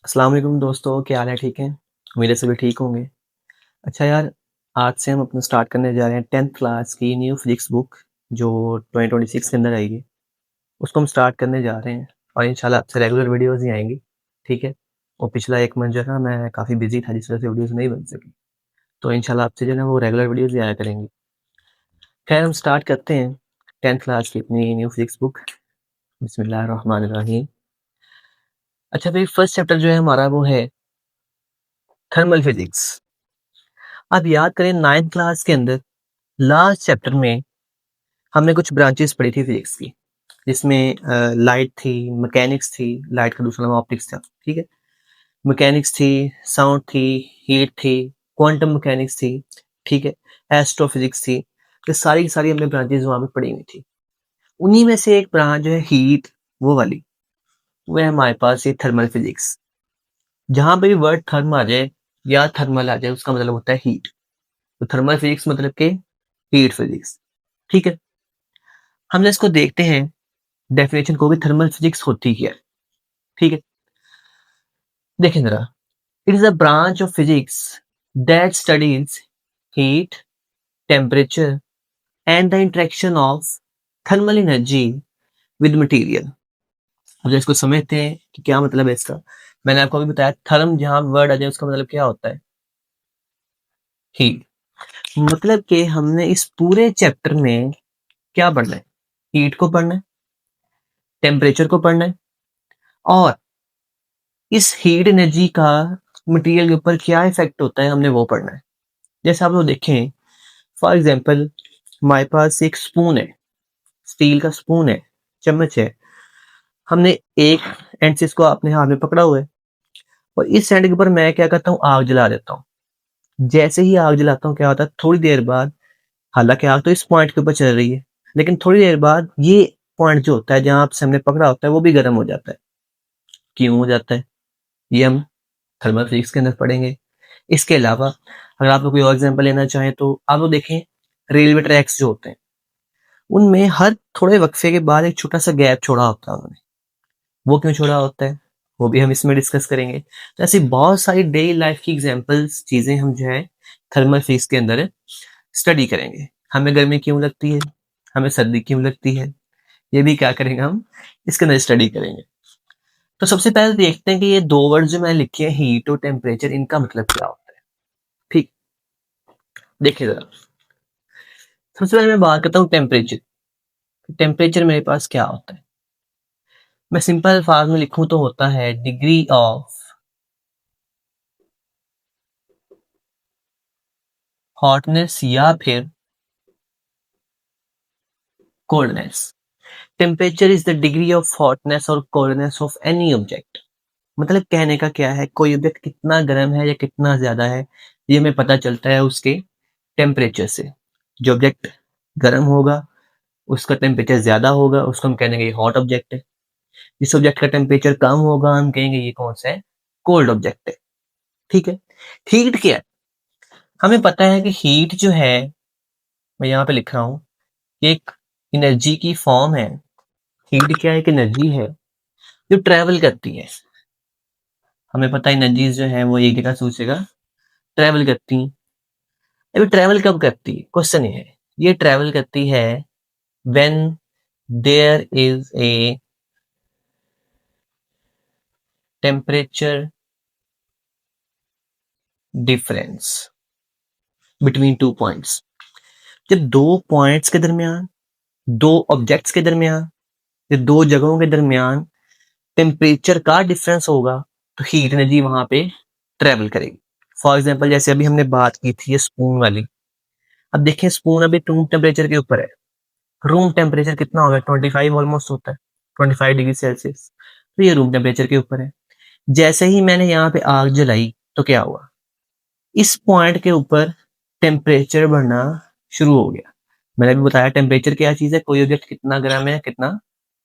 अस्सलाम वालेकुम दोस्तों, क्या हाल है? ठीक हैं? उम्मीद है सभी ठीक होंगे। अच्छा यार, आज से हम अपना स्टार्ट करने जा रहे हैं 10th क्लास की न्यू फिज़िक्स बुक जो 2026 के अंदर आएगी। उसको हम स्टार्ट करने जा रहे हैं और इंशाल्लाह अब से रेगुलर वीडियोज़ ही आएँगी, ठीक है? और पिछला 1 मंथ जो है ना मैं काफ़ी बिज़ी था जिस वजह से वीडियोज़ नहीं बन सकी। तो इंशाल्लाह अब से जो है ना वो रेगुलर वीडियोज़ ही आया करेंगी। खैर हम स्टार्ट करते हैं 10th क्लास की अपनी न्यू फिज़िक्स बुक। बिस्मिल्लाहिर्रहमानिर्रहीम। अच्छा भई फर्स्ट चैप्टर जो है हमारा वो है थर्मल फिज़िक्स। आप याद करें 9th क्लास के अंदर लास्ट चैप्टर में हमने कुछ ब्रांचेस पढ़ी थी फिजिक्स की जिसमें लाइट थी, मैकेनिक्स थी, लाइट का दूसरा नाम ऑप्टिक्स था, ठीक है? मैकेनिक्स थी, साउंड थी, हीट थी, क्वांटम मैकेनिक्स थी, ठीक है? एस्ट्रोफिजिक्स थी। ये सारी की सारी हमने ब्रांचेस वहाँ पे पढ़ी हुई थी। उन्हीं में से एक ब्रांच जो है हीट वो वाली, वो है हमारे पास ये थर्मल फिजिक्स। जहाँ पे भी वर्ड थर्म आ जाए या थर्मल आ जाए उसका मतलब होता है हीट। तो थर्मल फिजिक्स मतलब के हीट फिजिक्स, ठीक है? हम इसको देखते हैं डेफिनेशन को भी थर्मल फिजिक्स होती क्या है, ठीक है? देखें जरा, it is a branch of physics that studies heat, temperature and the interaction of thermal energy with material. अब जरा इसको समझते हैं कि क्या मतलब है इसका। मैंने आपको अभी बताया थर्म जहां वर्ड आ जाए उसका मतलब क्या होता है, हीट। मतलब कि हमने इस पूरे चैप्टर में क्या पढ़ना है, हीट को पढ़ना है, टेम्परेचर को पढ़ना है और इस हीट एनर्जी का मटेरियल के ऊपर क्या इफेक्ट होता है हमने वो पढ़ना है। जैसे आप लोग देखें, फॉर एग्जांपल हमारे पास एक स्पून है, स्टील का स्पून है, चम्मच है। हमने एक एंड से इसको अपने हाथ में पकड़ा हुआ है और इस एंड के ऊपर मैं क्या करता हूँ, आग जला देता हूँ। जैसे ही आग जलाता हूँ क्या होता है, थोड़ी देर बाद, हालांकि आग तो इस पॉइंट के ऊपर चल रही है, लेकिन थोड़ी देर बाद ये पॉइंट जो होता है जहां आपसे हमने पकड़ा होता है वो भी गर्म हो जाता है। क्यों हो जाता है ये हम थर्मल फिजिक्स के अंदर पढ़ेंगे। इसके अलावा अगर आप लोग कोई और एग्जांपल लेना चाहें तो आप लोग देखें, रेलवे ट्रैक्स जो होते हैं उनमें हर थोड़े वक्फे के बाद एक छोटा सा गैप छोड़ा होता है उन्होंने। वो क्यों छोड़ा होता है वो भी हम इसमें डिस्कस करेंगे। तो ऐसी बहुत सारी डेली लाइफ की एग्जांपल्स चीजें हम जो है थर्मल फिजिक्स के अंदर स्टडी करेंगे। हमें गर्मी क्यों लगती है, हमें सर्दी क्यों लगती है, ये भी क्या करेंगे हम इसके अंदर स्टडी करेंगे। तो सबसे पहले देखते हैं कि ये दो वर्ड जो मैंने लिखे हैं हीट और टेम्परेचर, इनका मतलब क्या होता है। ठीक, देखिए जरा, सबसे पहले मैं बात करता हूँ टेम्परेचर। टेम्परेचर मेरे पास क्या होता है, मैं सिंपल अल्फाज में लिखूं तो होता है डिग्री ऑफ हॉटनेस या फिर coldness. Temperature is the degree of hotness और कोल्डनेस ऑफ एनी ऑब्जेक्ट। मतलब कहने का क्या है, कोई ऑब्जेक्ट कितना गर्म है या कितना ज्यादा है ये हमें पता चलता है उसके टेम्परेचर से। जो ऑब्जेक्ट गर्म होगा उसका टेम्परेचर ज्यादा होगा, उसको हम कहेंगे ये हॉट ऑब्जेक्ट है। जिस ऑब्जेक्ट का टेम्परेचर कम होगा हम कहेंगे ये कौन सा है, कोल्ड ऑब्जेक्ट है, ठीक है? हीट क्या है, हमें पता है कि हीट जो है, मैं यहाँ पे लिख रहा हूँ, एक एनर्जी की फॉर्म है। हीट क्या है, एक एनर्जी है जो ट्रेवल करती है। हमें पता है एनर्जीज जो है वो एक जगह से दूसरी जगह ट्रेवल करती हैं। अभी ट्रेवल कब करती है, क्वेश्चन ये है। ये ट्रेवल करती है when there is a temperature difference between two points. जब दो पॉइंट्स के दरमियान, दो ऑब्जेक्ट्स के दरमियान या दो जगहों के दरमियान टेम्परेचर का डिफरेंस होगा तो हीट एनर्जी वहां पे ट्रेवल करेगी। फॉर एग्जाम्पल जैसे अभी हमने बात की थी स्पून वाली, अब देखें स्पून अभी रूम टेम्परेचर के ऊपर है। रूम टेम्परेचर कितना होगा, 25 ऑलमोस्ट होता है, 25 डिग्री सेल्सियस। तो ये रूम टेम्परेचर के ऊपर है। जैसे ही मैंने यहाँ पे आग जलाई तो क्या हुआ, इस पॉइंट के ऊपर टेम्परेचर बढ़ना शुरू हो गया। मैंने अभी बताया टेम्परेचर क्या चीज है, कोई ऑब्जेक्ट कितना गर्म है कितना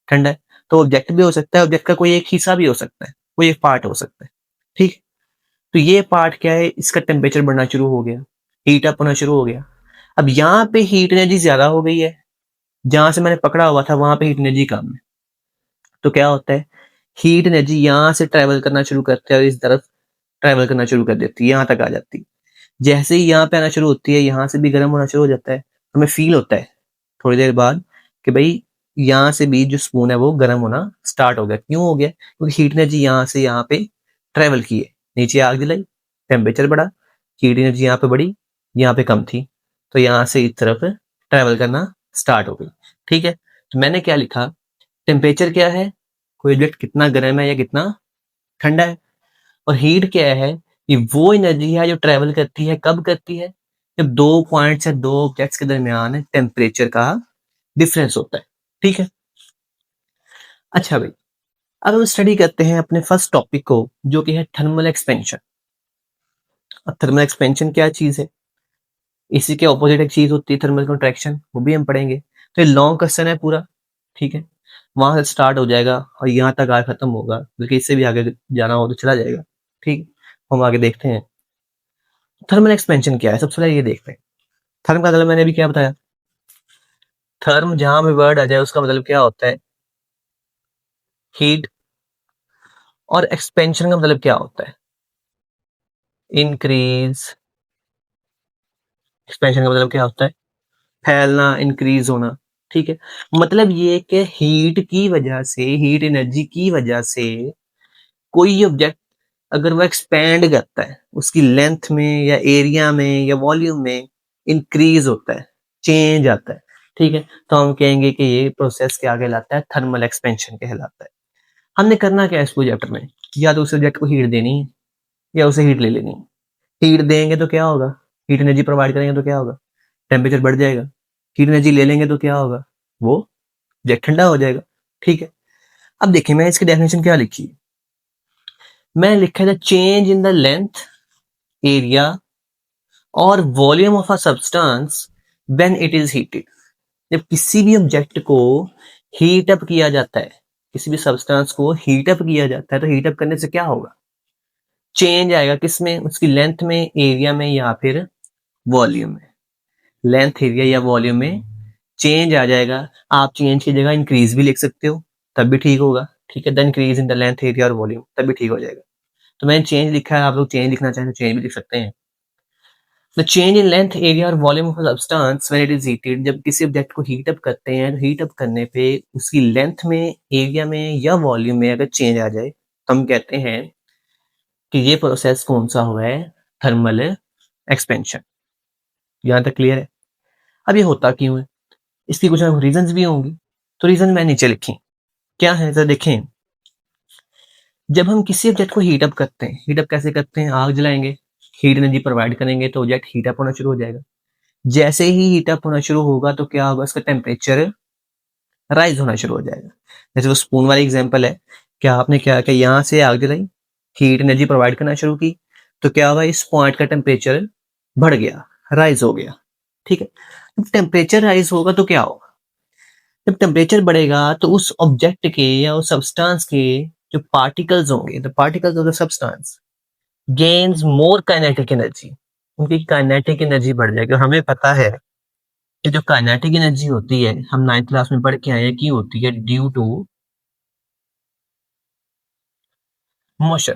ठंडा है। तो ऑब्जेक्ट भी हो सकता है, ऑब्जेक्ट का कोई एक हिस्सा भी हो सकता है, कोई एक पार्ट हो सकता है, ठीक। तो ये पार्ट क्या है, इसका टेम्परेचर बढ़ना शुरू हो गया, हीट अप होना शुरू हो गया। अब यहाँ पे हीट एनर्जी ज्यादा हो गई है, जहां से मैंने पकड़ा हुआ था वहां पे हीट एनर्जी कम है। तो क्या होता है, हीट एनर्जी यहाँ से ट्रेवल करना शुरू करते हैं और इस तरफ ट्रेवल करना शुरू कर देती है, यहाँ तक आ जाती है। जैसे ही यहाँ पे आना शुरू होती है, यहाँ से भी गर्म होना शुरू हो जाता है। हमें फील होता है थोड़ी देर बाद कि भाई यहाँ से भी जो स्पून है वो गर्म होना स्टार्ट हो गया। क्यों हो गया? क्योंकि हीट एनर्जी यहाँ से यहाँ पे ट्रेवल की है। नीचे आग जलाई, टेम्परेचर बढ़ा, हीट एनर्जी यहाँ पे बढ़ी, यहाँ पे कम थी, तो यहाँ से इस तरफ ट्रेवल करना स्टार्ट हो गई। ठीक है, तो मैंने क्या लिखा? टेम्परेचर क्या है? कोई ऑब्जेक्ट कितना गर्म है या कितना ठंडा है। और हीट क्या है? ये वो एनर्जी है जो ट्रेवल करती है। कब करती है? जब दो पॉइंट्स या दो ऑब्जेक्ट्स के दरमियान टेम्परेचर का डिफरेंस होता है। ठीक है, अच्छा भाई, अब हम स्टडी करते हैं अपने फर्स्ट टॉपिक को, जो कि है थर्मल एक्सपेंशन। अब थर्मल एक्सपेंशन क्या चीज है? इसी के ऑपोजिट एक चीज होती है थर्मल कंट्रैक्शन, वो भी हम पढ़ेंगे। तो ये लॉन्ग क्वेश्चन है पूरा। ठीक है, वहां से स्टार्ट हो जाएगा और यहाँ तक आगे खत्म होगा, बल्कि इससे भी आगे जाना हो तो चला जाएगा। ठीक, हम आगे देखते हैं थर्मल एक्सपेंशन क्या है। सबसे पहले ये देखते हैं थर्म का मतलब मैंने अभी क्या बताया। थर्म जहां भी वर्ड आ जाए उसका मतलब क्या होता है? हीट। और एक्सपेंशन का मतलब क्या होता है? इंक्रीज। एक्सपेंशन का मतलब क्या होता है? फैलना, इंक्रीज होना। ठीक है, मतलब ये कि हीट की वजह से, हीट एनर्जी की वजह से कोई ऑब्जेक्ट अगर वो एक्सपैंड करता है, उसकी लेंथ में या एरिया में या वॉल्यूम में इंक्रीज होता है, चेंज आता है। ठीक है, तो हम कहेंगे कि ये प्रोसेस क्या कहलाता है? थर्मल एक्सपेंशन कहलाता है। हमने करना क्या है इस प्रोजेक्ट में? या तो उस ऑब्जेक्ट को हीट देनी है या उसे हीट ले लेनी है। हीट देंगे तो क्या होगा? हीट एनर्जी प्रोवाइड करेंगे तो क्या होगा? टेम्परेचर बढ़ जाएगा। हीट एनर्जी ले लेंगे तो क्या होगा? वो ऑब्जेक्ट ठंडा हो जाएगा। ठीक है, अब देखिए मैं इसकी डेफिनेशन क्या लिखी है। मैं लिखा है the change in the length, area और volume of a substance when it is heated. जब किसी भी ऑब्जेक्ट को हीट अप किया जाता है, किसी भी सब्सटेंस को हीट अप किया जाता है, तो हीट अप करने से क्या होगा? चेंज आएगा किसमें? उसकी लेंथ में, एरिया में या फिर वॉल्यूम में। लेंथ, एरिया या वॉल्यूम में चेंज आ जाएगा। आप चेंज की जगह इंक्रीज भी लिख सकते हो, तब भी ठीक होगा। ठीक है, the increase in the length, area और वॉल्यूम, तब भी ठीक हो जाएगा। तो मैंने चेंज लिखा है, आप लोग चेंज लिखना चाहें तो चेंज भी लिख सकते हैं। The change in length, area और volume of substance when it is heated. जब किसी ऑब्जेक्ट को हीट अप करते हैं, तो हीट अप करने पे उसकी लेंथ में, एरिया में या वॉल्यूम में अगर चेंज आ जाए, तो हम कहते हैं कि ये प्रोसेस कौन सा हुआ है? Thermal expansion. यहाँ तक क्लियर है? अब ये होता क्यों है? इसकी कुछ रीजंस भी होंगी, तो रीजन मैं नीचे लिखी। क्या है जरा देखें। जब हम किसी ऑब्जेक्ट को हीट अप करते हैं, हीट अप कैसे करते हैं? आग जलाएंगे, हीट एनर्जी प्रोवाइड करेंगे तो ऑब्जेक्ट हीट अप होना शुरू हो जाएगा। जैसे ही हीट अप होना शुरू होगा तो क्या होगा? उसका टेम्परेचर राइज होना शुरू हो जाएगा। जैसे वो स्पून वाली एग्जांपल है, क्या आपने क्या किया? यहाँ से आग जलाई, हीट एनर्जी प्रोवाइड करना शुरू की, तो क्या हुआ? इस पॉइंट का टेम्परेचर बढ़ गया, राइज हो गया। ठीक है, जब टेम्परेचर राइज होगा तो क्या होगा? जब टेम्परेचर बढ़ेगा तो उस ऑब्जेक्ट के या उस सब्सटेंस के जो पार्टिकल्स होंगे, the particles of the substance gains more kinetic energy. उनकी काइनेटिक एनर्जी बढ़ जाएगी। और हमें पता है कि जो काइनेटिक एनर्जी होती है, हम 9th क्लास में पढ़ के आए हैं कि होती है due to motion.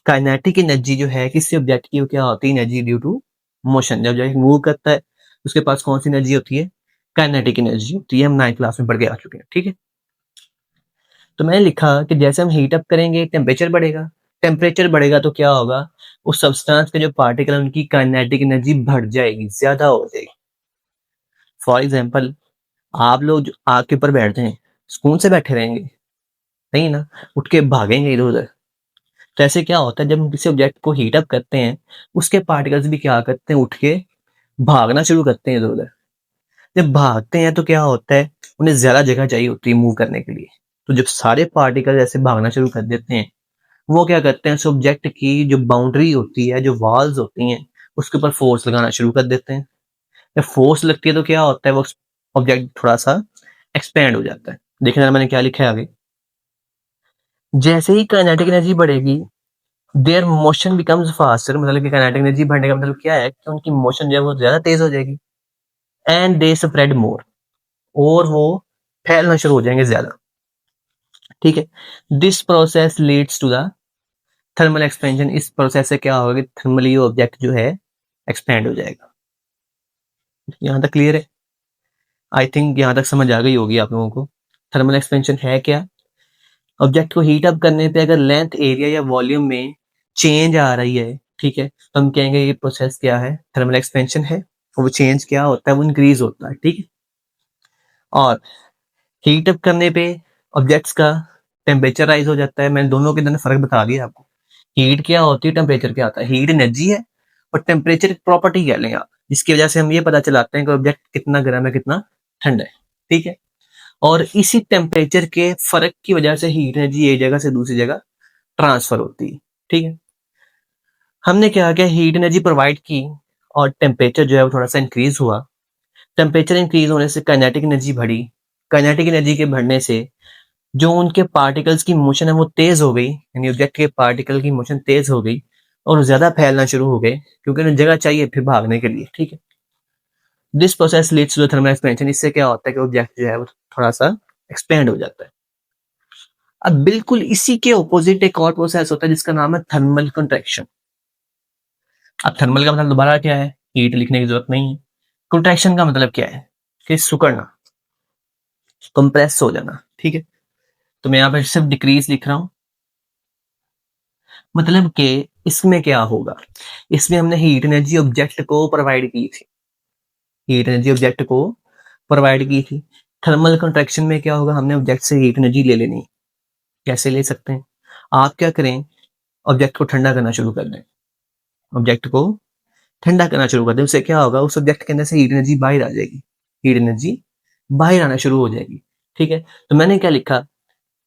Kinetic energy जो है किसी ऑब्जेक्ट की, वो क्या होती है? Energy due to motion. जब ऑब्जेक्ट मूव करता है उसके पास कौन सी एनर्जी होती है? काइनेटिक एनर्जी होती है। हम 9th क्लास में पढ़ के आ चुके हैं। ठीक है, तो मैंने लिखा कि जैसे हम हीट अप करेंगे टेम्परेचर बढ़ेगा, टेम्परेचर बढ़ेगा तो क्या होगा? उस सब्सटेंस के जो पार्टिकल है उनकी काइनेटिक एनर्जी बढ़ जाएगी, ज्यादा हो जाएगी। फॉर एग्जाम्पल, आप लोग जो आग के ऊपर बैठते हैं, सुकून से बैठे रहेंगे? नहीं ना, उठ के भागेंगे इधर उधर। तो ऐसे क्या होता है, जब हम किसी ऑब्जेक्ट को हीट अप करते हैं, उसके पार्टिकल्स भी क्या करते हैं? उठ के भागना शुरू करते हैं इधर उधर। जब भागते हैं तो क्या होता है? उन्हें ज्यादा जगह चाहिए होती है मूव करने के लिए। तो जब सारे पार्टिकल ऐसे भागना शुरू कर देते हैं, वो क्या करते हैं? सब्जेक्ट की जो बाउंड्री होती है, जो वॉल्स होती हैं, उसके ऊपर फोर्स लगाना शुरू कर देते हैं। जब फोर्स लगती है तो क्या होता है? वो ऑब्जेक्ट थोड़ा सा एक्सपेंड हो जाता है। देखना मैंने क्या लिखा है आगे। जैसे ही काइनेटिक एनर्जी बढ़ेगी, देयर मोशन बिकम्स फास्टर। मतलब कि काइनेटिक एनर्जी बढ़ने का मतलब क्या है? कि उनकी मोशन जो है वो ज्यादा तेज हो जाएगी। एंड दे स्प्रेड मोर, और वो फैलना शुरू हो जाएंगे ज्यादा। ठीक है। This process leads to the thermal expansion. इस प्रोसेस से क्या होगा कि थर्मली ऑब्जेक्ट जो है एक्सपेंड हो जाएगा। यहां तक क्लियर है? आई थिंक यहां तक समझ आ गई होगी आप लोगों को। थर्मल एक्सपेंशन है क्या? ऑब्जेक्ट को हीट अप करने पे अगर लेंथ, एरिया या वॉल्यूम में चेंज आ रही है, ठीक है, तो हम कहेंगे ये प्रोसेस क्या है? थर्मल एक्सपेंशन है। वो चेंज क्या होता है? वो इंक्रीज होता है, ठीक है। और हीट अप करने पे ऑब्जेक्ट्स का टेम्परेचर राइज हो जाता है। मैंने दोनों के अंदर फर्क बता दिया आपको। हीट क्या होती है, टेम्परेचर क्या होता है। हीट एनर्जी है और टेम्परेचर प्रॉपर्टी कह लें आप, जिसकी वजह से हम ये पता चलाते हैं कि ऑब्जेक्ट कितना गर्म है, कितना ठंडा है, ठीक है। और इसी टेम्परेचर के फर्क की वजह से हीट एनर्जी एक जगह से दूसरी जगह ट्रांसफर होती है, ठीक है। हमने क्या किया, हीट एनर्जी प्रोवाइड की और टेम्परेचर जो है वो थोड़ा सा इंक्रीज हुआ। टेम्परेचर इंक्रीज होने से काइनेटिक एनर्जी बढ़ी। काइनेटिक एनर्जी के बढ़ने से जो उनके पार्टिकल्स की मोशन है वो तेज हो गई, यानी ऑब्जेक्ट के पार्टिकल की मोशन तेज हो गई और ज्यादा फैलना शुरू हो गए, क्योंकि उन्हें जगह चाहिए फिर भागने के लिए, ठीक है। This process leads to thermal expansion. इससे क्या होता है कि ऑब्जेक्ट जो है वो थोड़ा सा एक्सपेंड हो जाता है। अब बिल्कुल इसी के ऑपोजिट एक और प्रोसेस होता है जिसका नाम है थर्मल कंट्रैक्शन। अब थर्मल का मतलब दोबारा क्या है, हीट लिखने की जरूरत नहीं है। कंट्रैक्शन का मतलब क्या है कि सिकुड़ना, कंप्रेस हो जाना, ठीक है। तो मैं यहाँ पर सिर्फ डिक्रीज लिख रहा हूं। मतलब कि इसमें क्या होगा, इसमें हमने हीट एनर्जी ऑब्जेक्ट को प्रोवाइड की थी। हीट एनर्जी ऑब्जेक्ट को प्रोवाइड की थी। थर्मल कंट्रैक्शन में क्या होगा, हमने ऑब्जेक्ट से हीट एनर्जी ले लेनी। कैसे ले सकते हैं? आप क्या करें, ऑब्जेक्ट को ठंडा करना शुरू कर दें। ऑब्जेक्ट को ठंडा करना शुरू कर दें, उससे क्या होगा, उस ऑब्जेक्ट के अंदर से हीट एनर्जी बाहर आ जाएगी। हीट एनर्जी बाहर आना शुरू हो जाएगी, ठीक है। तो मैंने क्या लिखा,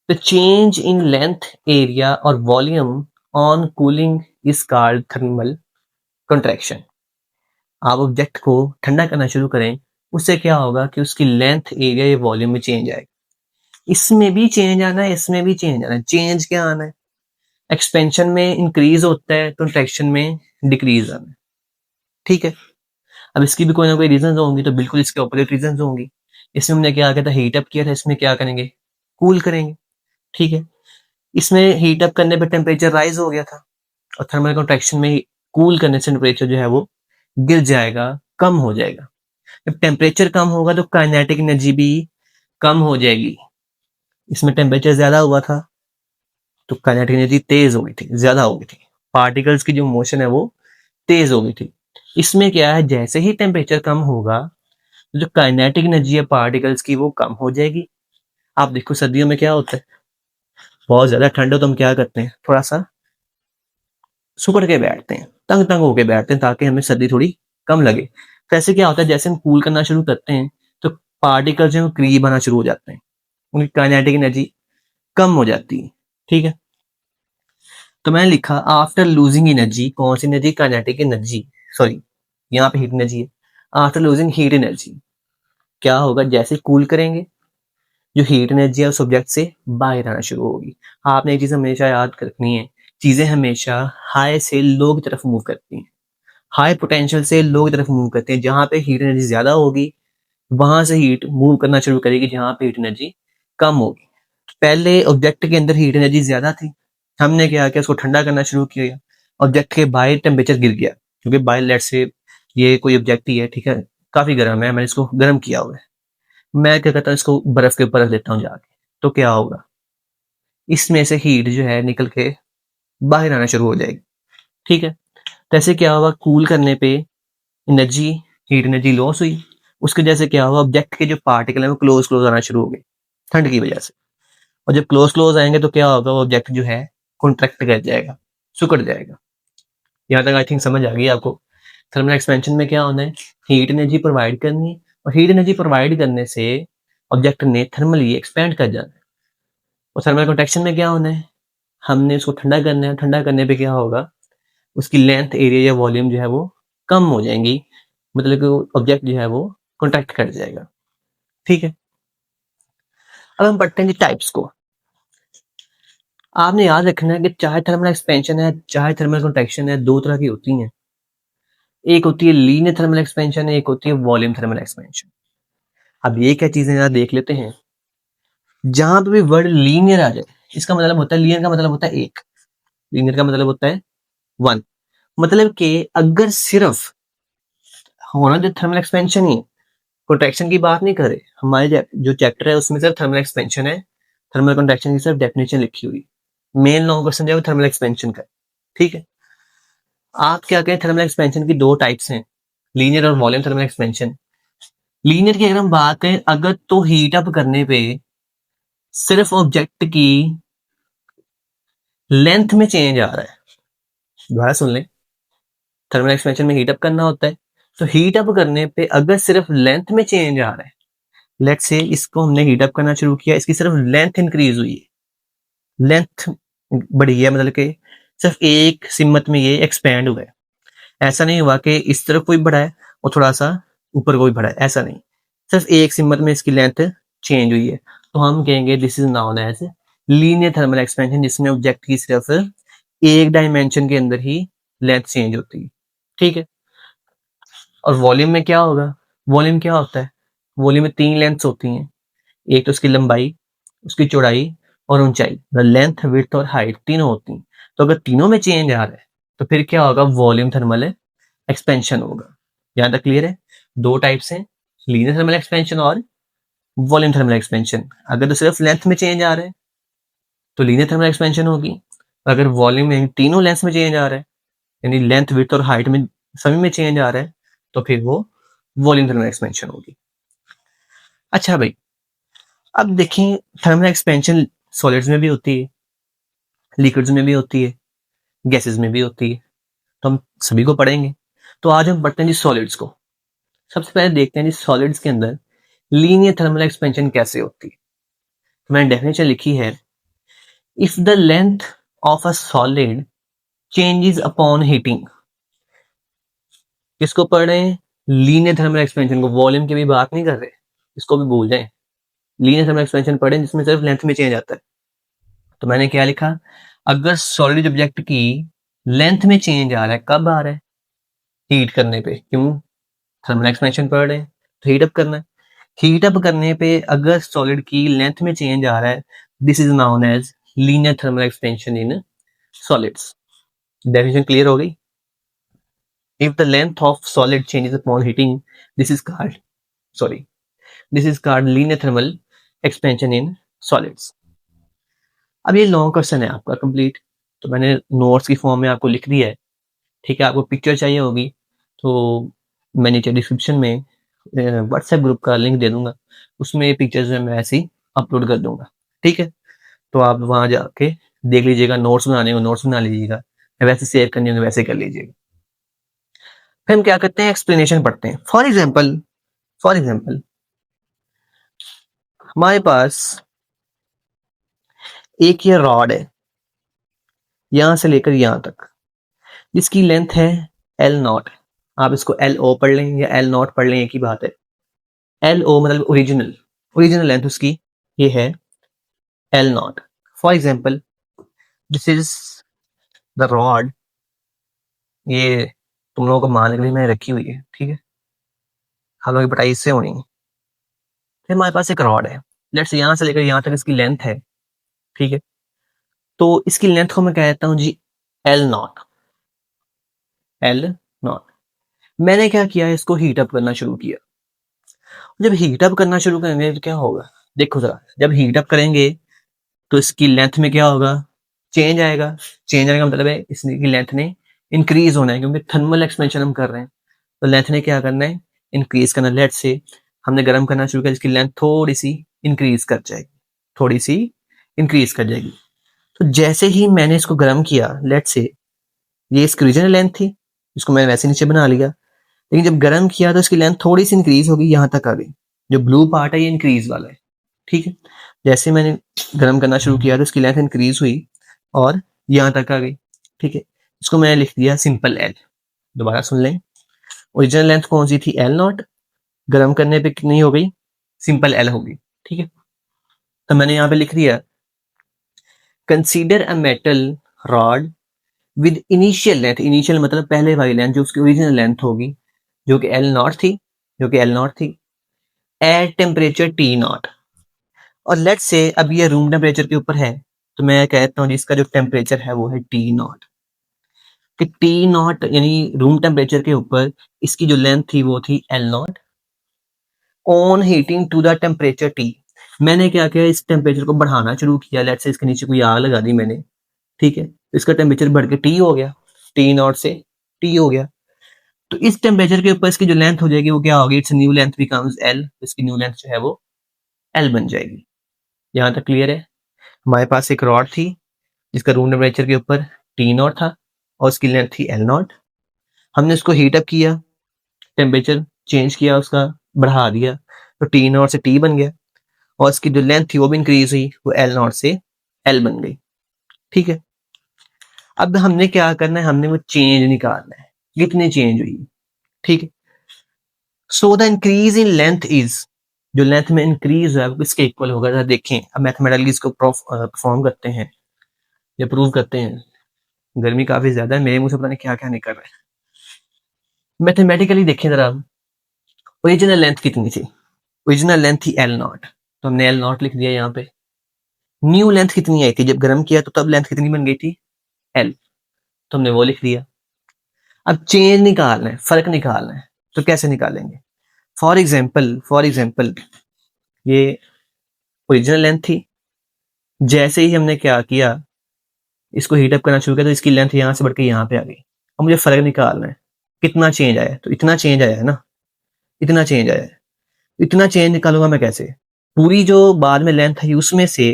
the change in length, area और volume on cooling is called thermal contraction. आप ऑब्जेक्ट को ठंडा करना शुरू करें, उससे क्या होगा कि उसकी लेंथ, एरिया या वॉल्यूम में चेंज आएगा। इसमें भी चेंज आना है, इसमें भी चेंज आना है। चेंज क्या आना है, एक्सपेंशन में इंक्रीज होता है, कंट्रैक्शन में डिक्रीज आना है, ठीक है। अब इसकी भी कोई ना कोई रीजन होंगी, तो बिल्कुल इसके ऑपोजिट रीजन होंगी। इसमें हमने क्या किया था, हीट अप किया था, इसमें क्या करेंगे, कूल करेंगे, ठीक है। इसमें हीट अप करने पे टेम्परेचर राइज हो गया था और थर्मल कंट्रैक्शन में कूल करने से टेम्परेचर जो है वो गिर जाएगा, कम हो जाएगा। जब टेम्परेचर कम होगा तो काइनेटिक एनर्जी भी कम हो जाएगी। इसमें टेम्परेचर ज्यादा हुआ था तो काइनेटिक एनर्जी तेज हो गई थी, ज्यादा हो गई थी। पार्टिकल्स की जो मोशन है वो तेज हो गई थी। इसमें क्या है, जैसे ही टेम्परेचर कम होगा तो जो काइनेटिक एनर्जी है पार्टिकल्स की वो कम हो जाएगी। आप देखो सर्दियों में क्या होता है, बहुत ज्यादा ठंड हो तो हम क्या करते हैं, थोड़ा सा सुकड़ के बैठते हैं, तंग तंग होके बैठते हैं ताकि हमें सर्दी थोड़ी कम लगे। तो ऐसे क्या होता है, जैसे हम कूल करना शुरू करते हैं तो पार्टिकल्स जो क्रीप आना शुरू हो जाते हैं, उनकी काइनेटिक एनर्जी कम हो जाती है, ठीक है। तो मैंने लिखा आफ्टर लूजिंग एनर्जी, कौन सी एनर्जी, काइनेटिक एनर्जी, सॉरी यहाँ पे हीट एनर्जी है। आफ्टर लूजिंग हीट एनर्जी क्या होगा, जैसे कूल करेंगे जो हीट एनर्जी है उस ऑब्जेक्ट से बाहर आना शुरू होगी। आपने एक चीज हमेशा याद रखनी है, चीजें हमेशा हाई से लो की तरफ मूव करती हैं। हाई पोटेंशियल से लो की तरफ मूव करते हैं। जहां पे हीट एनर्जी ज्यादा होगी वहां से हीट मूव करना शुरू करेगी जहां पे हीट एनर्जी कम होगी। पहले ऑब्जेक्ट के अंदर हीट एनर्जी ज्यादा थी, हमने क्या किया, उसको ठंडा करना शुरू किया। ऑब्जेक्ट के बाहर टेम्परेचर गिर गया, क्योंकि बाहर लेट से ये कोई ऑब्जेक्ट ही है, ठीक है, काफी गर्म है, मैंने इसको गर्म किया हुआ है। मैं क्या करता हूँ, इसको बर्फ के ऊपर रख देता हूँ जाके, तो क्या होगा, इसमें से हीट जो है निकल के बाहर आना शुरू हो जाएगी, ठीक है। तो ऐसे क्या होगा, कूल करने पे एनर्जी, हीट एनर्जी लॉस हुई। उसके जैसे क्या हुआ, ऑब्जेक्ट के जो पार्टिकल है वो क्लोज क्लोज आना शुरू हो गए ठंड की वजह से। और जब क्लोज क्लोज आएंगे तो क्या होगा, वो ऑब्जेक्ट जो है कॉन्ट्रैक्ट कर जाएगा, सुकड़ जाएगा। यहाँ तक आई थिंक समझ आ गई आपको। थर्मल एक्सपेंशन में क्या होना है, हीट एनर्जी प्रोवाइड करनी है और हीट एनर्जी प्रोवाइड करने से ऑब्जेक्ट ने थर्मली एक्सपेंड कर जाना है। और थर्मल कंट्रैक्शन में क्या होना है, हमने उसको ठंडा करना है। ठंडा करने पे क्या होगा, उसकी लेंथ, एरिया या वॉल्यूम जो है वो कम हो जाएंगी, मतलब कि ऑब्जेक्ट जो है वो कॉन्ट्रैक्ट कर जाएगा, ठीक है। अब हम पढ़ते हैं टाइप्स को। आपने याद रखना है कि चाहे थर्मल एक्सपेंशन है चाहे थर्मल कंट्रैक्शन है, दो तरह की होती हैं। एक होती है लीनियर थर्मल एक्सपेंशन, एक होती है वॉल्यूम थर्मल एक्सपेंशन। अब ये क्या चीजें यार देख लेते हैं। जहां पे भी वर्ड लीनियर आ जाए, इसका मतलब होता है, लीनियर का मतलब होता है एक, लीनियर का मतलब होता है वन। मतलब कि अगर सिर्फ होना जो थर्मल एक्सपेंशन ही, कॉन्ट्रैक्शन की बात नहीं कर रहे, हमारे जो चैप्टर है उसमें सिर्फ थर्मल एक्सपेंशन है, थर्मल कॉन्ट्रैक्शन की सिर्फ डेफिनेशन लिखी हुई, मेन लॉन्ग क्वेश्चन जो है थर्मल एक्सपेंशन का, ठीक है। आप क्या कहें, थर्मल एक्सपेंशन की दो टाइप्स हैं, लीनियर और वॉल्यूम थर्मल एक्सपेंशन। लीनियर की अगर हम बात करें, अगर तो हीट अप करने पे सिर्फ ऑब्जेक्ट की लेंथ में चेंज आ रहा है, दोबारा सुन लें, थर्मल एक्सपेंशन में हीट अप करना होता है, तो हीट अप करने पे अगर सिर्फ लेंथ में चेंज आ रहा है, लेट्स से इसको हमने हीट अप करना शुरू किया, इसकी सिर्फ लेंथ इंक्रीज हुई है, लेंथ बढ़ी है, मतलब कि सिर्फ एक सिमत में ये एक्सपैंड हुआ है, ऐसा नहीं हुआ कि इस तरफ कोई बढ़ा है और थोड़ा सा ऊपर कोई बढ़ा है, ऐसा नहीं, सिर्फ एक सिमत में इसकी लेंथ चेंज हुई है, तो हम कहेंगे this is known as linear thermal expansion, जिसमें ऑब्जेक्ट की सिर्फ एक डायमेंशन के अंदर ही लेंथ चेंज होती है, ठीक है। और वॉल्यूम में क्या होगा, वॉल्यूम क्या होता है, वॉल्यूम में तीन लेंथ्स होती हैं, एक तो उसकी लंबाई, उसकी चौड़ाई और ऊंचाई, लेंथ विड्थ और हाइट तीनों होती हैं, तो अगर तीनों में चेंज आ रहा है तो फिर क्या होगा, वॉल्यूम थर्मल एक्सपेंशन होगा। यहां तक क्लियर है, दो टाइप्स हैं, लीनियर थर्मल एक्सपेंशन और वॉल्यूम थर्मल एक्सपेंशन। अगर तो सिर्फ लेंथ में चेंज आ रहा है तो लीनियर थर्मल एक्सपेंशन होगी, अगर वॉल्यूम में तीनों लेंथ में चेंज आ रहा है, यानी लेंथ विड्थ और हाइट में सभी में चेंज आ रहा है, तो फिर वो वॉल्यूम थर्मल एक्सपेंशन होगी। अच्छा भाई, अब देखें, थर्मल एक्सपेंशन सॉलिड्स में भी होती है, लिक्विड्स में भी होती है, गैसेस में भी होती है, तो हम सभी को पढ़ेंगे। तो आज हम पढ़ते हैं जी सॉलिड्स को। सबसे पहले देखते हैं जी सॉलिड्स के अंदर लीनियर थर्मल एक्सपेंशन कैसे होती है। तो मैंने डेफिनेशन लिखी है, if the length of a solid changes upon heating. किसको पढ़ रहे हैं, लीनियर थर्मल एक्सपेंशन को, वॉल्यूम की भी बात नहीं कर रहे, इसको भी भूल जाए, लीनियर थर्मल एक्सपेंशन पढ़ें जिसमें सिर्फ लेंथ में चेंज आता है। तो मैंने क्या लिखा, अगर सॉलिड ऑब्जेक्ट की लेंथ में चेंज आ रहा है, कब आ रहा है, हीट करने पे, क्यों, थर्मल एक्सपेंशन पढ़ रहे हैं तो हीट अप करना है, हीट अप करने पे अगर सॉलिड की लेंथ में चेंज आ रहा है, this is known as linear thermal expansion in solids. Definition clear हो गई, if the length of solid changes upon heating, this is called, sorry, this is called linear thermal expansion in solids. अब ये long question है आपका complete, तो मैंने notes की form में आपको लिख दिया है, ठीक है। आपको पिक्चर चाहिए होगी तो मैं नीचे डिस्क्रिप्शन में व्हाट्सएप ग्रुप का लिंक दे दूंगा, उसमें पिक्चर्स मैं ऐसे ही अपलोड कर दूंगा, ठीक है। तो आप वहां जाके देख लीजिएगा, नोट्स बनाने हो नोट्स बना लीजिएगा, वैसे सेव करनी हो वैसे कर लीजिएगा। फिर हम क्या करते हैं, एक्सप्लेनेशन पढ़ते हैं। फॉर एग्जाम्पल हमारे पास एक ये रॉड है, यहां से लेकर यहां तक, जिसकी लेंथ है एल नॉट, आप इसको एल ओ पढ़ लें या एल नॉट पढ़ लें, एक ही बात है। एल ओ मतलब ओरिजिनल, ओरिजिनल लेंथ उसकी ये है L not. For example this is the rod, ये तुम लोगों को मानने के लिए मैंने रखी हुई है, ठीक है, हम लोग की पढ़ाई इससे होनी है। फिर हमारे पास एक रॉड है, लेट्स यहां से लेकर यहां तक इसकी लेंथ है, ठीक है, तो इसकी लेंथ को मैं कहता हूं G L not, L not. मैंने क्या किया, इसको हीट अप करना शुरू किया। जब हीट अप करना शुरू करेंगे तो क्या होगा, देखो जरा, जब हीट अप करेंगे तो इसकी लेंथ में क्या होगा, चेंज आएगा। चेंज आने का मतलब है इसकी लेंथ ने इंक्रीज होना है, क्योंकि थर्मल एक्सपेंशन हम कर रहे हैं, तो लेंथ ने क्या करना है, इंक्रीज करना। लेट से हमने गर्म करना शुरू किया, इसकी लेंथ थोड़ी सी इंक्रीज कर जाएगी, थोड़ी सी इंक्रीज कर जाएगी। तो जैसे ही मैंने इसको गर्म किया, लेट से ये इसकी ओरिजिनल लेंथ थी, इसको मैंने वैसे नीचे बना लिया, लेकिन जब गर्म किया तो इसकी लेंथ थोड़ी सी इंक्रीज होगी, यहां तक आ गई। जो ब्लू पार्ट है ये इंक्रीज वाला है, ठीक है। जैसे मैंने गर्म करना शुरू किया तो इसकी लेंथ इंक्रीज हुई और यहां तक आ गई, ठीक है। इसको मैंने लिख दिया सिंपल एल। दोबारा सुन लें, ओरिजिनल लेंथ कौन सी थी, एल नॉट, गर्म करने पे कितनी हो गई, सिंपल एल होगी, ठीक है। तो मैंने यहाँ पे लिख दिया, consider a metal rod with initial length, initial मतलब पहले वाली लेंथ जो उसकी ओरिजिनल लेंथ होगी, जो कि एल नॉट थी, जो कि एल नॉट थी, एट टेम्परेचर टी नॉट। और लेट्स से अब ये रूम टेम्परेचर के ऊपर है, तो मैं कहता हूँ जिसका जो टेम्परेचर है वो है टी नॉट, कि टी नॉट यानी रूम टेम्परेचर के ऊपर इसकी जो लेंथ थी वो थी L naught on heating to the temperature T. मैंने क्या किया, इस टेम्परेचर को बढ़ाना शुरू किया, लेट्स से इसके नीचे कोई आग लगा दी मैंने, ठीक है, तो इसका टेम्परेचर बढ़ के टी हो गया, टी नॉट से टी हो गया। तो इस टेम्परेचर के ऊपर इसकी जो लेंथ हो जाएगी वो क्या होगी, it's new length becomes L, इसकी न्यू लेंथ जो है वो एल बन जाएगी। यहाँ तक क्लियर है। हमारे पास एक रॉड थी जिसका रूम टेम्परेचर के ऊपर टी नॉट था और उसकी लेंथ थी एल नॉट। हमने उसको हीट अप किया, टेम्परेचर चेंज किया, उसका बढ़ा दिया, तो टी नॉट से टी बन गया और इसकी जो लेंथ थी वो भी इंक्रीज हुई, वो एल नॉट से एल बन गई। ठीक है, अब हमने क्या करना है, हमने वो चेंज निकालना है, कितनी चेंज हुई। ठीक है, so the increase in length is, जो लेंथ में इंक्रीज है वो किसके इक्वल होगा, जरा देखें। अब मैथमेटिकली इसको परफॉर्म करते हैं या प्रूव करते हैं। गर्मी काफी ज्यादा है, मेरे मुंह से पता नहीं क्या क्या निकल रहा है। मैथमेटिकली देखें जरा, ओरिजिनल लेंथ कितनी थी, ओरिजिनल लेंथ थी एल नॉट, तो हमने एल नॉट लिख दिया यहाँ पे। न्यू लेंथ कितनी आई थी, जब गर्म किया तो तब लेंथ कितनी बन गई थी, एल, तो हमने वो लिख दिया। अब चेंज निकालना है, फर्क निकालना है, तो कैसे निकालेंगे। फॉर एग्जाम्पल ये ओरिजिनल लेंथ थी, जैसे ही हमने क्या किया, इसको हीट अप करना शुरू किया तो इसकी लेंथ यहाँ से बढ़ के यहाँ पे आ गई। अब मुझे फर्क निकालना है, कितना चेंज आया, तो इतना चेंज आया है ना, इतना चेंज आया है। इतना चेंज निकालूंगा मैं कैसे, पूरी जो बाद में लेंथ है उसमें से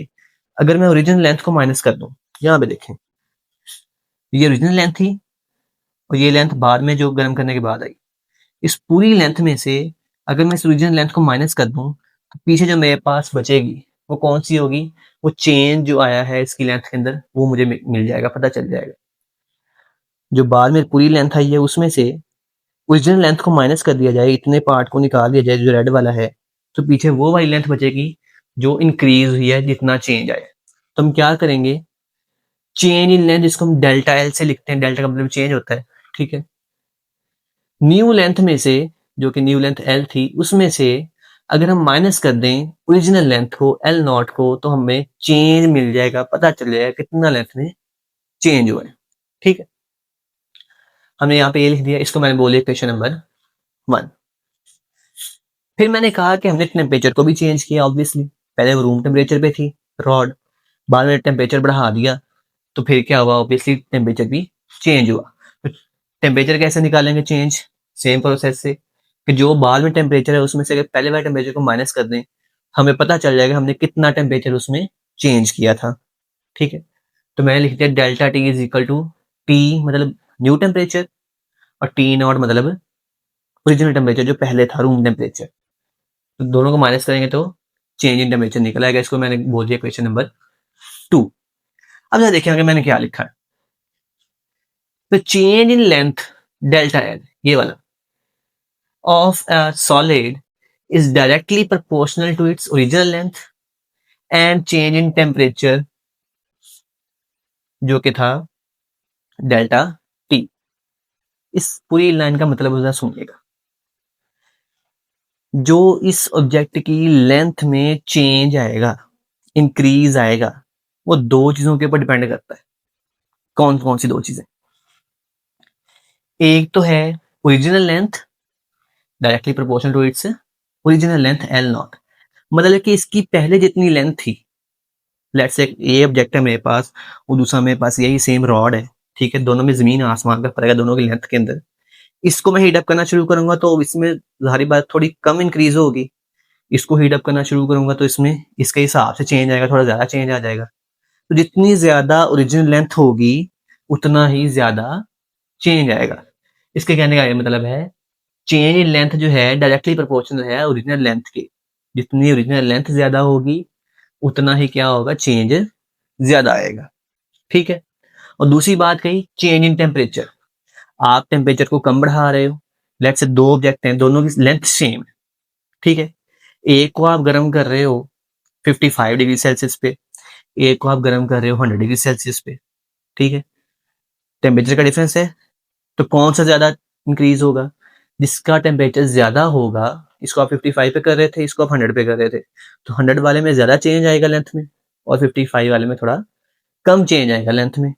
अगर मैं ओरिजिनल लेंथ को माइनस कर दूं, यहाँ पे देखें, ये ओरिजिनल लेंथ थी और ये लेंथ बाद में जो गर्म करने के बाद आई, इस पूरी लेंथ में से अगर मैं इस ओरिजिनल लेंथ को माइनस कर दूं तो पीछे जो मेरे पास बचेगी वो कौन सी होगी, वो चेंज जो आया है इसकी लेंथ के अंदर वो मुझे मिल जाएगा, पता चल जाएगा। जो बाद में पूरी लेंथ आई है उसमें से ओरिजिनल लेंथ को माइनस कर दिया जाए, इतने पार्ट को निकाल दिया जाए जो रेड वाला है, तो पीछे वो वाली लेंथ बचेगी जो इंक्रीज हुई है, जितना चेंज आया। तो हम क्या करेंगे, चेंज इन लेंथ जिसको हम डेल्टा एल से लिखते हैं, डेल्टा का मतलब चेंज होता है, ठीक है। न्यू लेंथ में से, जो कि न्यू लेंथ एल थी, उसमें से अगर हम माइनस कर दें ओरिजिनल लेंथ को एल नॉट को, तो हमें चेंज मिल जाएगा, पता चल जाएगा कितना लेंथ में चेंज हुआ है। ठीक है, हमने यहाँ पे ये लिख दिया, इसको मैंने बोलिए क्वेश्चन नंबर 1। फिर मैंने कहा कि हमने टेम्परेचर को भी चेंज किया, ऑब्वियसली पहले वो रूम टेम्परेचर पे थी रॉड, बाद में टेम्परेचर बढ़ा दिया, तो फिर क्या हुआ, ऑब्वियसली टेम्परेचर भी चेंज हुआ। तो टेम्परेचर कैसे निकालेंगे चेंज, सेम प्रोसेस से, कि जो बाद में टेम्परेचर है उसमें से अगर पहले वाले टेम्परेचर को माइनस कर दें, हमें पता चल जाएगा हमने कितना टेम्परेचर उसमें चेंज किया था। ठीक है, तो मैंने लिख दिया delta T is equal to T मतलब न्यू टेम्परेचर और टी नॉट मतलब ओरिजिनल टेम्परेचर जो पहले था रूम टेम्परेचर, तो दोनों को माइनस करेंगे तो चेंज इन टेम्परेचर निकल आएगा। इसको मैंने बोल दिया क्वेश्चन नंबर 2। अब जरा देखिए आगे मैंने क्या लिखा है, तो change in length delta L, ये वाला, of a solid is directly proportional to its original length and change in temperature जो कि था डेल्टा टी। इस पूरी लाइन का मतलब जरा सुनिएगा, जो इस ऑब्जेक्ट की लेंथ में चेंज आएगा, इंक्रीज आएगा, वो दो चीजों के ऊपर डिपेंड करता है। कौन कौन सी दो चीजें, एक तो है original length directly proportional to its original length L naught, मतलब कि इसकी पहले जितनी लेंथ थी, लेट्स से ये ऑब्जेक्ट है मेरे पास और दूसरा मेरे पास यही सेम रॉड है, ठीक है, दोनों में जमीन आसमान का फर्क है दोनों की लेंथ के अंदर। इसको मैं हीट अप करना शुरू करूंगा तो इसमें जाहिर बात थोड़ी कम इंक्रीज होगी, इसको हीट अप करना शुरू करूंगा तो इसमें इसके हिसाब से चेंज आएगा, थोड़ा ज्यादा चेंज आ जाएगा। तो जितनी ज्यादा ओरिजिनल लेंथ होगी उतना ही ज्यादा चेंज आएगा। इसके कहने का ये मतलब है, चेंज इन लेंथ जो है डायरेक्टली प्रोपोर्शनल है ओरिजिनल लेंथ के, जितनी ओरिजिनल लेंथ ज्यादा होगी उतना ही क्या होगा, चेंज ज्यादा आएगा। ठीक है, और दूसरी बात कही चेंज इन टेम्परेचर, आप टेम्परेचर को कम बढ़ा रहे हो, लेट्स से दो ऑब्जेक्ट हैं दोनों की लेंथ सेम है, ठीक है, एक को आप गर्म कर रहे हो 55 डिग्री सेल्सियस पे, एक को आप गर्म कर रहे हो 100 डिग्री सेल्सियस पे, ठीक है, टेम्परेचर का डिफरेंस है, तो कौन सा ज्यादा इंक्रीज होगा, जिसका टेम्परेचर ज्यादा होगा इसको आप 55 पे कर रहे थे, इसको आप 100 पे कर रहे थे, तो 100 वाले में ज़्यादा चेंज आएगा लेंथ में और 55 वाले में थोड़ा कम चेंज आएगा लेंथ में।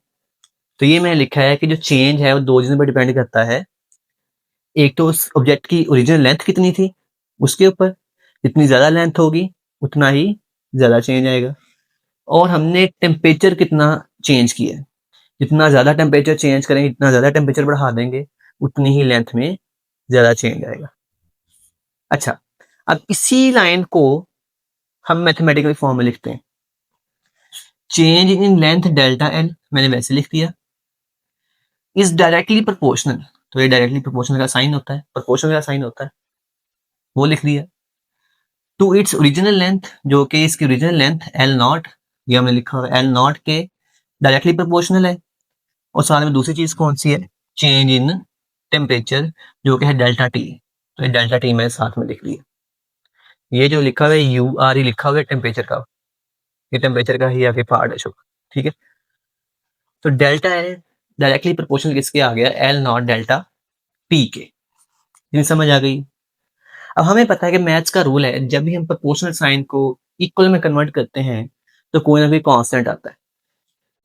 तो ये मैंने लिखा है कि जो चेंज है वो 2 चीज़ों पे डिपेंड करता है। एक तो उस ऑब्जेक्ट की ओरिजिनल लेंथ कितनी थी, उसके ऊपर, जितनी ज़्यादा लेंथ होगी, उतना ही ज़्यादा चेंज आएगा। और हमने टेम्परेचर कितना चेंज किया है, जितना ज़्यादा टेम्परेचर चेंज करेंगे, जितना ज़्यादा टेम्परेचर बढ़ा देंगे, उतनी ही लेंथ में ज़्यादा चेंज आएगा। अच्छा, अब इसी लाइन को हम मैथमेटिकल फॉर्म में लिखते हैं। Change in length delta L, मैंने वैसे लिख दिया, इज डायरेक्टली प्रोपोर्शनल, तो ये डायरेक्टली प्रोपोर्शनल का साइन होता है, प्रोपोर्शनल का साइन होता है, वो लिख दिया, टू इट्स ओरिजिनल लेंथ, जो कि इसकी ओरिजिनल लेंथ एल नॉट, ये हमने लिखा हुआ है एल नॉट के डायरेक्टली प्रोपोर्शनल है। और साथ में दूसरी चीज कौन सी है, चेंज इन टेम्परेचर, जो कि है डेल्टा टी, तो ये डेल्टा टी मैंने साथ में लिख दिया। ये जो लिखा हुआ है यू आर ही लिखा हुआ है टेम्परेचर का, ये टेम्परेचर का ही आगे पार्ट है शुभ, ठीक है। तो डेल्टा एल डायरेक्टली प्रोपोर्शनल किसके आ गया, एल नॉट डेल्टा टी के, ये समझ आ गई। अब हमें पता है कि मैथ्स का रूल है, जब भी हम प्रोपोर्शनल साइन को इक्वल में कन्वर्ट करते हैं तो कोई ना कोई कांस्टेंट आता है।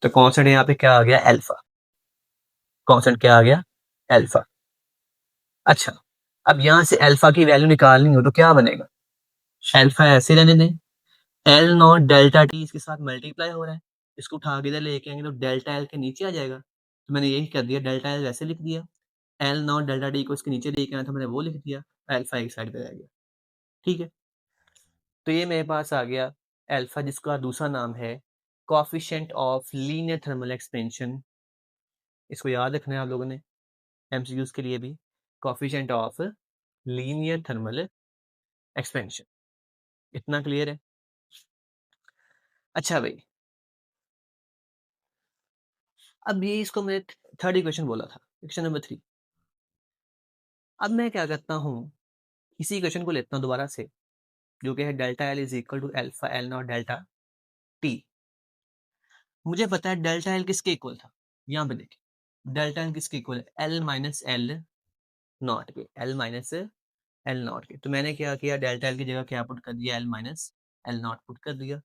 तो कांस्टेंट यहाँ पे क्या आ गया, अल्फा, कांस्टेंट क्या आ गया, अल्फा। अच्छा, अब यहाँ से अल्फा की वैल्यू निकालनी हो तो क्या बनेगा, अल्फा ऐसे रहने दें, एल नॉट डेल्टा टी इसके साथ मल्टीप्लाई हो रहा है, इसको उठा के इधर लेके आएंगे तो डेल्टा एल के नीचे आ जाएगा, तो मैंने यही कर दिया, डेल्टा एल वैसे लिख दिया, एल नॉट डेल्टा टी को इसके नीचे लेके आना था, मैंने वो लिख दिया, अल्फा एक साइड पे रह गया, ठीक है। तो ये मेरे पास आ गया अल्फा, जिसका दूसरा नाम है coefficient of linear thermal expansion. इसको याद रखना है आप लोगों ने एमसीक्यूज के लिए भी, coefficient of linear thermal expansion. इतना क्लियर है। अच्छा भाई, अब ये इसको मैंने थर्ड इक्वेशन बोला था, इक्वेशन नंबर 3। अब मैं क्या करता हूँ, इसी इक्वेशन को लेता हूँ दोबारा से, जो कि है delta L is equal to alpha L naught delta T. मुझे पता है डेल्टा एल किसके इक्वल था, यहाँ पे देखिए डेल्टा एल किसके इक्वल है, एल माइनस एल नॉट के, एल माइनस एल नॉट के। तो मैंने क्या किया, डेल्टा एल की जगह क्या पुट कर दिया, L minus L not put कर दिया।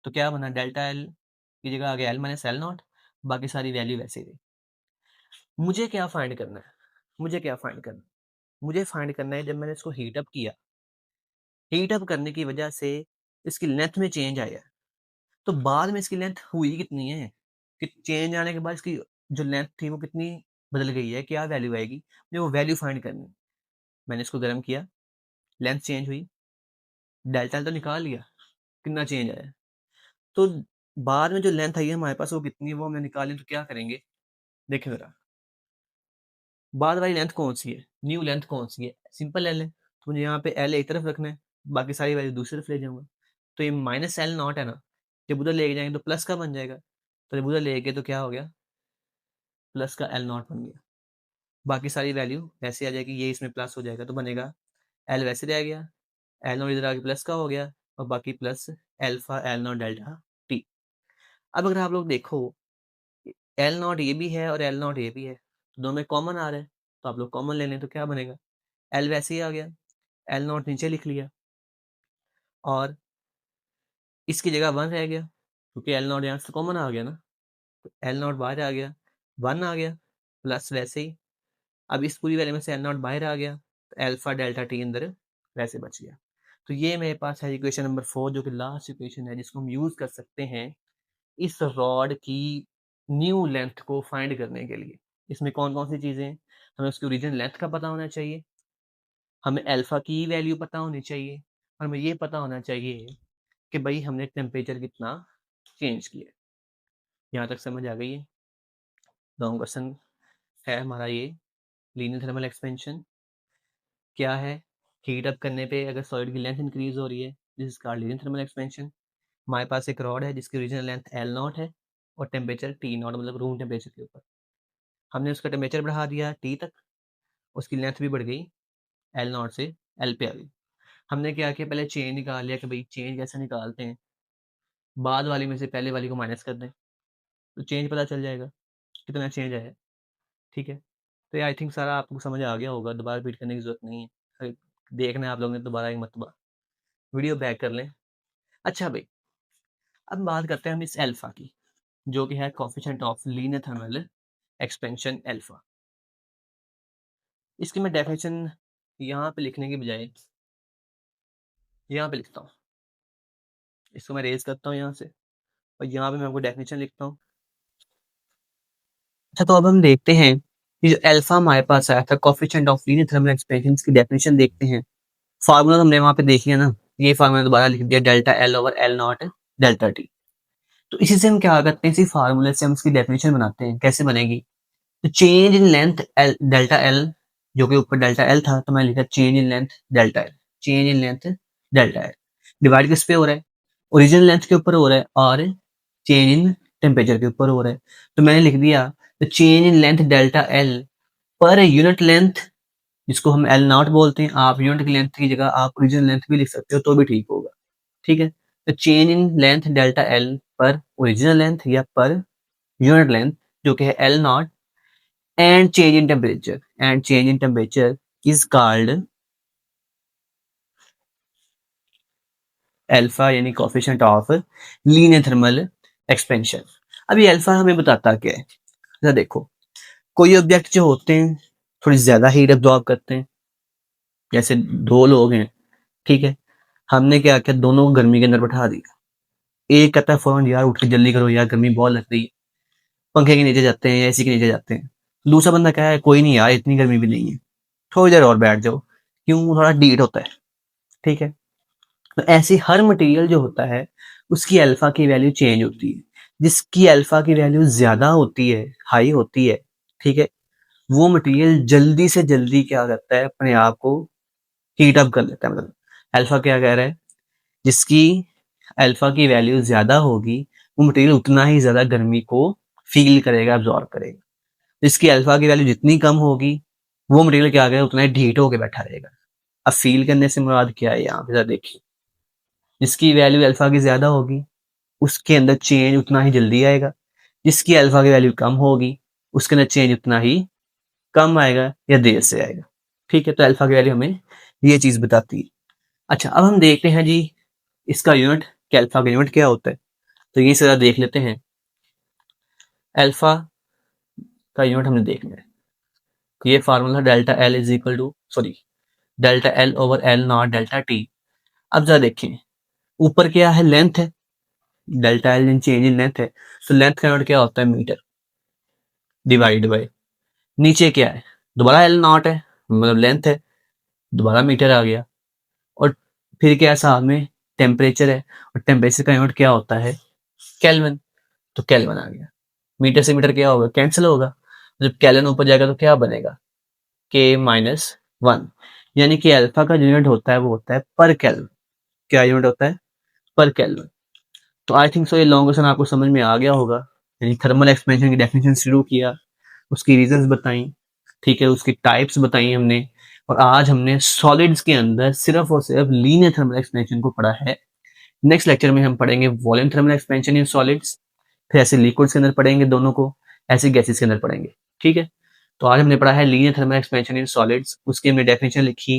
तो क्या बना, डेल्टा एल की जगह आ गया एल माइनस एल नॉट, बाकी सारी वैल्यू वैसे ही रही। मुझे क्या फाइंड करना है, मुझे क्या फाइंड करना है, मुझे फाइंड करना है जब मैंने इसको हीट अप किया, हीट अप करने की वजह से इसकी लेंथ में चेंज आया, तो बाद में इसकी लेंथ हुई कितनी है, कि चेंज आने के बाद इसकी जो लेंथ थी वो कितनी बदल गई है, क्या वैल्यू आएगी, मुझे वो वैल्यू फाइंड करनी है। मैंने इसको गर्म किया, लेंथ चेंज हुई, डेल्टा तो निकाल लिया, कितना चेंज आया, तो बाद में जो लेंथ आई है हमारे पास वो कितनी है, वो हमने निकाली, तो क्या करेंगे, देखें जरा, बाद वाली लेंथ कौन सी है, न्यू लेंथ कौन सी है, सिंपल एल है, तो मुझे यहाँ पे एल एक तरफ रखना है, बाकी सारी वैल्यू दूसरी तरफ ले जाऊंगा। तो ये माइनस एल नॉट है ना, जब उधर लेके जाएंगे तो प्लस का बन जाएगा, तो जब उधर ले गए तो क्या हो गया, प्लस का एल नॉट बन गया, बाकी सारी वैल्यू वैसे आ जाएगी, ये इसमें प्लस हो जाएगा तो बनेगा एल वैसे रह गया, एल नॉट इधर आके प्लस का हो गया, और बाकी plus alpha L naught delta T. अब अगर आप लोग देखो, एल नॉट ये भी है और एल नॉट ये भी है, तो दोनों में कॉमन आ रहा है, तो आप लोग कॉमन ले लें तो क्या बनेगा, एल वैसे ही आ गया, एल नॉट नीचे लिख लिया, और इसकी जगह वन रह गया, क्योंकि एल नॉट यहाँ से कॉमन आ गया ना, तो एल नॉट बाहर आ गया, वन आ गया, प्लस वैसे ही, अब इस पूरी वैल्यू में से एल नॉट बाहर आ गया, तो एल्फा डेल्टा टी अंदर वैसे बच गया। तो ये मेरे पास है इक्वेशन नंबर 4, जो कि लास्ट इक्वेशन है, जिसको हम यूज कर सकते हैं इस रॉड की न्यू लेंथ को फाइंड करने के लिए। इसमें कौन कौन सी चीजें हैं, हमें उसकी ओरिजिनल लेंथ का पता होना चाहिए, हमें अल्फा की वैल्यू पता होनी चाहिए, और हमें ये पता होना चाहिए कि भाई हमने टेम्परेचर कितना चेंज किया। यहाँ तक समझ आ गई है। लॉन्ग क्वेश्चन है हमारा ये, लीनियर थर्मल एक्सपेंशन क्या है, हीट अप करने पे अगर सॉलिड की लेंथ इंक्रीज हो रही है, this is called linear thermal expansion. हमारे पास एक रॉड है जिसकी ओरिजिनल लेंथ एल नॉट है और टेम्परेचर टी नॉट, मतलब रूम टेम्परेचर के ऊपर, हमने उसका टेम्परेचर बढ़ा दिया टी तक, उसकी लेंथ भी बढ़ गई, एल नॉट से एल पे आ गई। हमने क्या किया, पहले चेंज निकाल लिया कि भाई चेंज कैसे निकालते हैं, बाद वाली में से पहले वाली को माइनस कर दें, तो चेंज पता चल जाएगा कितना चेंज आया, ठीक है। तो ये आई थिंक सारा आपको समझ आ गया होगा, दोबारा रिपीट करने की जरूरत नहीं है, देखना है आप लोगों ने दोबारा एक मरतबा, वीडियो बैक कर लें। अच्छा भाई, अब बात करते हैं हम इस अल्फा की, जो कि है coefficient of linear thermal expansion alpha. इसकी मैं डेफिनेशन यहाँ पे लिखने की बजाय यहाँ पे लिखता हूँ। इसको मैं रेज करता हूँ यहाँ से, और यहाँ पे मैं आपको डेफिनेशन लिखता हूँ। अच्छा, तो अब हम देखते हैं कि जो अल्फा हमारे पास आया था coefficient of linear thermal expansion की डेफिनेशन देखते हैं। फार्मूला तो हमने वहाँ पे देख लिया ना, ये फार्मूला दोबारा लिख दिया, delta L over L naught delta T. तो इसी से हम क्या करते हैं, इसी फार्मूले से हम इसकी डेफिनेशन बनाते हैं। कैसे बनेगी? तो change in length L delta L, जो कि ऊपर डेल्टा एल था, तो मैं लिखा change in length delta L, change in length delta L divide किस पे हो रहा है? ओरिजिनल लेंथ के ऊपर हो रहा है, और चेंज इन टेम्परेचर के ऊपर हो रहा है। तो मैंने लिख दिया तो change in length delta L पर यूनिट लेंथ, जिसको हम एल नॉट बोलते हैं, आप यूनिट की लेंथ की जगह आप ओरिजिनल लेंथ भी लिख सकते हो तो भी ठीक होगा। ठीक है, तो change in length delta L per original length या पर यूनिट लेंथ, जो कि है L naught, and change in temperature, and change in temperature is called alpha, यानी coefficient of linear thermal expansion. अभी अल्फा हमें बताता क्या है? जरा देखो, कोई ऑब्जेक्ट जो होते हैं थोड़ी ज्यादा हीट एब्जॉर्ब करते हैं, जैसे दो लोग हैं, ठीक है, हमने क्या किया, दोनों को गर्मी के अंदर बैठा दिया। एक कहता है फौरन यार उठ के जल्दी करो यार गर्मी बहुत लग रही है, पंखे के नीचे जाते हैं, एसी के नीचे जाते हैं। दूसरा बंदा क्या है, कोई नहीं यार इतनी गर्मी भी नहीं है, थोड़ी देर और बैठ जाओ, क्यों, थोड़ा हीट होता है। ठीक है, तो ऐसे हर मटेरियल जो होता है उसकी अल्फा की वैल्यू चेंज होती है। जिसकी अल्फा की वैल्यू ज्यादा होती है, हाई होती है, ठीक है, वो मटेरियल जल्दी से जल्दी क्या करता है, अपने आप को हीट अप कर लेता है। मतलब अल्फा क्या कह रहा है, जिसकी अल्फा की वैल्यू ज्यादा होगी वो मटेरियल उतना ही ज्यादा गर्मी को फील करेगा, अब्जॉर्ब करेगा। जिसकी अल्फा की वैल्यू जितनी कम होगी वो मटेरियल क्या करेगा, उतना ही ढीठ होकर बैठा रहेगा। अब फील करने से मुराद क्या है, यहाँ पे जरा देखिए, जिसकी वैल्यू अल्फा की ज्यादा होगी उसके अंदर चेंज उतना ही जल्दी आएगा, जिसकी अल्फा की वैल्यू कम होगी उसके अंदर चेंज उतना ही कम आएगा या देर से आएगा। ठीक है, तो अल्फा की वैल्यू हमें ये चीज बताती है। अच्छा, अब हम देखते हैं जी इसका यूनिट, कि अल्फा का यूनिट क्या होता है। तो ये जरा देख लेते हैं, अल्फा का यूनिट हमने देखना है। तो ये formula delta L is equal to, sorry, delta L over L naught delta T. अब जरा देखें, ऊपर क्या है, लेंथ है, delta L in change in length है, तो लेंथ का यूनिट क्या होता है, मीटर, डिवाइड बाय, नीचे क्या है, दोबारा एल नॉट है, मतलब लेंथ है, दोबारा मीटर आ गया, और फिर क्या है साथ में, टेम्परेचर है, और टेम्परेचर का यूनिट क्या होता है, केल्विन, तो केल्विन आ गया। मीटर से मीटर क्या होगा, कैंसिल होगा, जब केल्विन ऊपर जाएगा तो क्या बनेगा, के माइनस वन। यानी कि अल्फा का जो यूनिट होता है वो होता है पर केल्विन। क्या यूनिट होता है, पर केल्विन। तो आई थिंक सो ये लॉन्ग क्वेश्चन आपको समझ में आ गया होगा। यानी थर्मल एक्सपेंशन की डेफिनेशन शुरू किया, उसकी रीजंस बताई, ठीक है, उसकी टाइप्स बताई हमने, और आज हमने सॉलिड्स के अंदर सिर्फ और सिर्फ लीनियर थर्मल एक्सपेंशन को पढ़ा है। नेक्स्ट लेक्चर में हम पढ़ेंगे volume thermal expansion in solids, फिर ऐसे लिक्विड्स के अंदर पढ़ेंगे दोनों को, ऐसे गैसेस के अंदर पढ़ेंगे। ठीक है, तो आज हमने पढ़ा है linear thermal expansion in solids, उसकी हमने डेफिनेशन लिखी,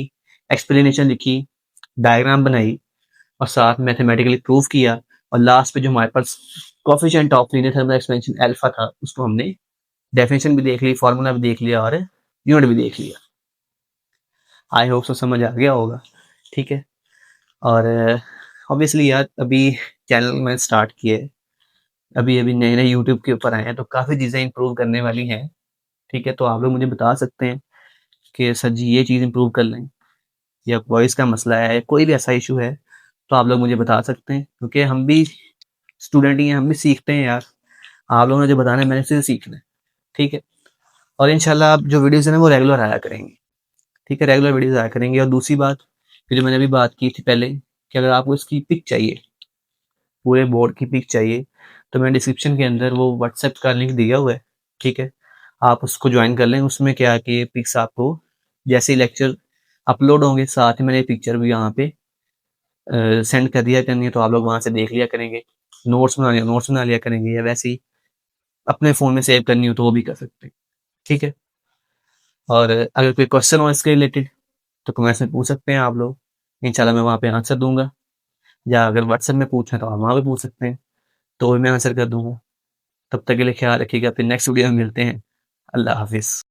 एक्सप्लेनेशन लिखी, डायग्राम बनाई, और साथ मैथमेटिकली प्रूव किया, और लास्ट पे जो हमारे पास coefficient of linear thermal expansion alpha था उसको हमने डेफिनेशन भी देख ली, फॉर्मूला भी देख लिया, और यूनिट भी देख लिया। आई होप सो समझ आ गया होगा। ठीक है, और ऑब्वियसली यार अभी चैनल मैंने स्टार्ट किए, अभी अभी नए नए यूट्यूब के ऊपर आए हैं, तो काफ़ी चीज़ें इंप्रूव करने वाली हैं। ठीक है, तो आप लोग मुझे बता सकते हैं कि सर जी ये चीज़ इंप्रूव कर लें, या वॉइस का मसला है, या कोई भी ऐसा इशू है, तो आप लोग मुझे बता सकते हैं, क्योंकि हम भी स्टूडेंट ही हैं, हम भी सीखते हैं यार। आप लोगों ने जो बताना है मैंने उससे सीखना है। ठीक है, और इंशाल्लाह आप जो वीडियोज़ हैं ना वो रेगुलर आया करेंगे। ठीक है, रेगुलर वीडियोज़ आया करेंगे। और दूसरी बात कि जो मैंने अभी बात की थी पहले, कि अगर आपको इसकी पिक चाहिए, पूरे बोर्ड की पिक चाहिए, तो मैंने डिस्क्रिप्शन के अंदर वो व्हाट्सएप का लिंक दिया हुआ है। ठीक है, आप उसको ज्वाइन कर लें। उसमें क्या है कि पिक्स आपको जैसे ही लेक्चर अपलोड होंगे, साथ ही मैंने पिक्चर भी यहाँ पे सेंड कर दिया करनी है, तो आप लोग वहाँ से देख लिया करेंगे। नोट्स बना लिया करेंगे, या वैसे ही अपने फ़ोन में सेव करनी हो तो वो भी कर सकते हैं। ठीक है, और अगर कोई क्वेश्चन हो इसके रिलेटेड तो कमेंट्स में पूछ सकते हैं आप लोग। इंशाल्लाह मैं वहाँ पे आंसर दूँगा, या अगर व्हाट्सएप में पूछना है तो आप वहाँ पे पूछ सकते हैं, तो भी मैं आंसर कर दूँगा। तब तक के लिए ख्याल रखिएगा, फिर नेक्स्ट वीडियो में मिलते हैं। अल्लाह हाफ़िज़।